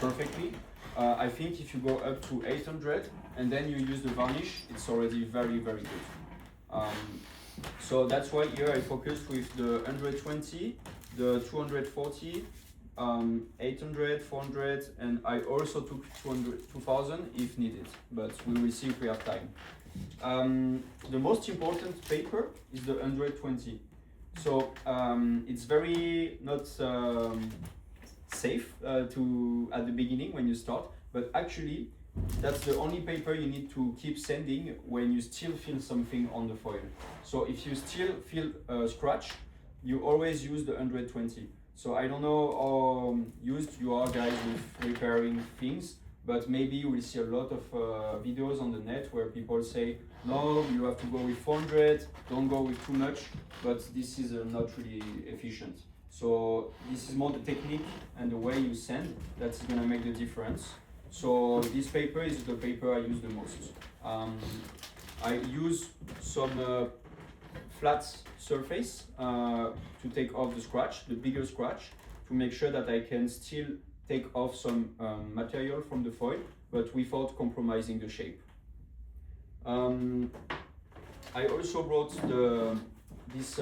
perfectly. I think if you go up to 800 and then you use the varnish, it's already very, very good. So that's why here I focused with the 120, the 240, 800, 400, and I also took 2000 if needed, but we will see if we have time. The most important paper is the 120. So it's very not safe to at the beginning when you start, but actually that's the only paper you need to keep sanding when you still feel something on the foil. So if you still feel a scratch, you always use the 120. So I don't know how used you are guys with repairing things, but maybe you will see a lot of videos on the net where people say, no, you have to go with 400, don't go with too much, but this is not really efficient. So this is more the technique and the way you sand that's gonna make the difference. So this paper is the paper I use the most. I use some flat surface to take off the scratch, the bigger scratch, to make sure that I can still take off some material from the foil, but without compromising the shape. I also brought this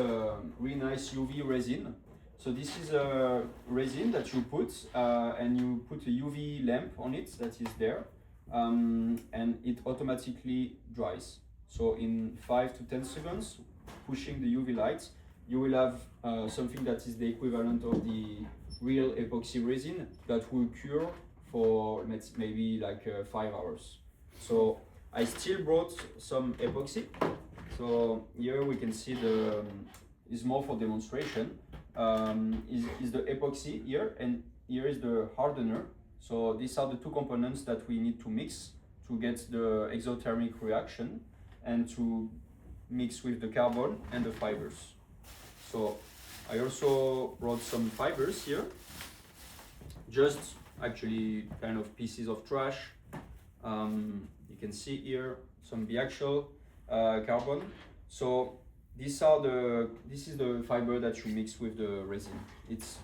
really nice UV resin. So this is a resin that you put and you put a UV lamp on it that is there, and it automatically dries. So in 5 to 10 seconds, pushing the UV lights, you will have something that is the equivalent of the real epoxy resin that will cure for maybe like 5 hours. So I still brought some epoxy. So here we can see the is more for demonstration. Is the epoxy here, and here is the hardener. So these are the two components that we need to mix to get the exothermic reaction and to mix with the carbon and the fibers. So I also brought some fibers here, just actually kind of pieces of trash. You can see here some biaxial carbon. So this is the fiber that you mix with the resin.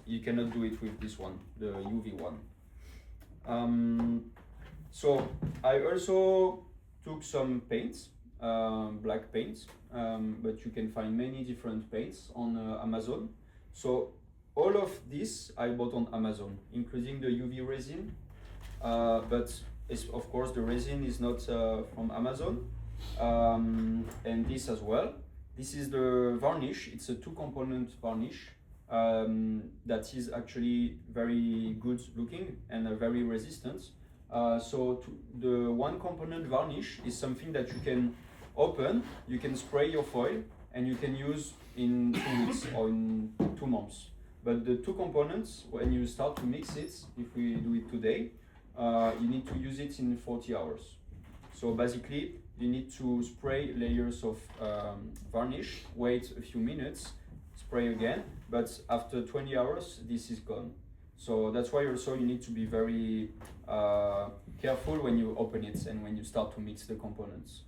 You cannot do it with this one, the UV one. So I also took some paints, black paints, but you can find many different paints on Amazon. So all of this I bought on Amazon, including the UV resin, but of course the resin is not from Amazon, and this as well. This is the varnish. It's a 2-component varnish that is actually very good looking and very resistant. So the 1-component varnish is something that you can open, you can spray your foil, and you can use in 2 weeks or in 2 months. But the 2 components, when you start to mix it, if we do it today, you need to use it in 40 hours. So basically, you need to spray layers of varnish, wait a few minutes, spray again, but after 20 hours, this is gone. So that's why also you need to be very careful when you open it and when you start to mix the components.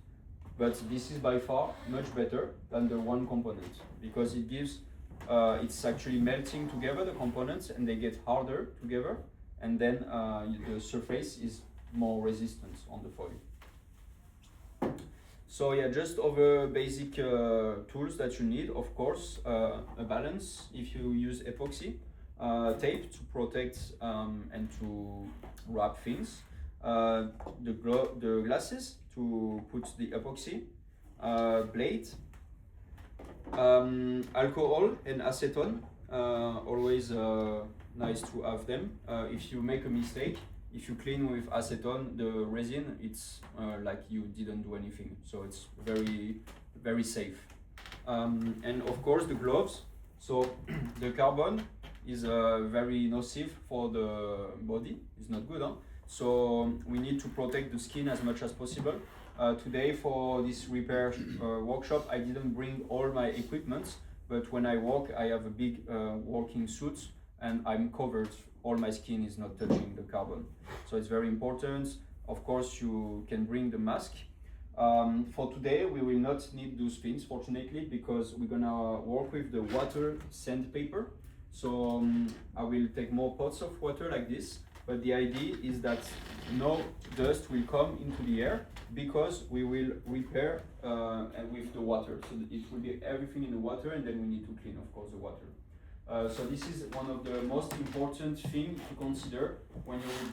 But this is by far much better than the 1 component, because it gives, it's actually melting together the components and they get harder together, and then the surface is more resistant on the foil. So yeah, just other basic tools that you need, of course, a balance if you use epoxy, tape to protect and to wrap things, the glasses to put the epoxy, blade, alcohol and acetone, always nice to have them. If you make a mistake, if you clean with acetone the resin, it's like you didn't do anything, so it's very, very safe. And of course the gloves. So the carbon is very nocive for the body, it's not good, huh? So we need to protect the skin as much as possible. Today for this repair workshop, I didn't bring all my equipment, but when I walk I have a big working suit and I'm covered. All my skin is not touching the carbon. So it's very important. Of course, you can bring the mask. For today, we will not need those things, fortunately, because we're gonna work with the water sandpaper. So I will take more pots of water like this, but the idea is that no dust will come into the air because we will repair with the water. So it will be everything in the water, and then we need to clean, of course, the water. So this is one of the most important things to consider when you repair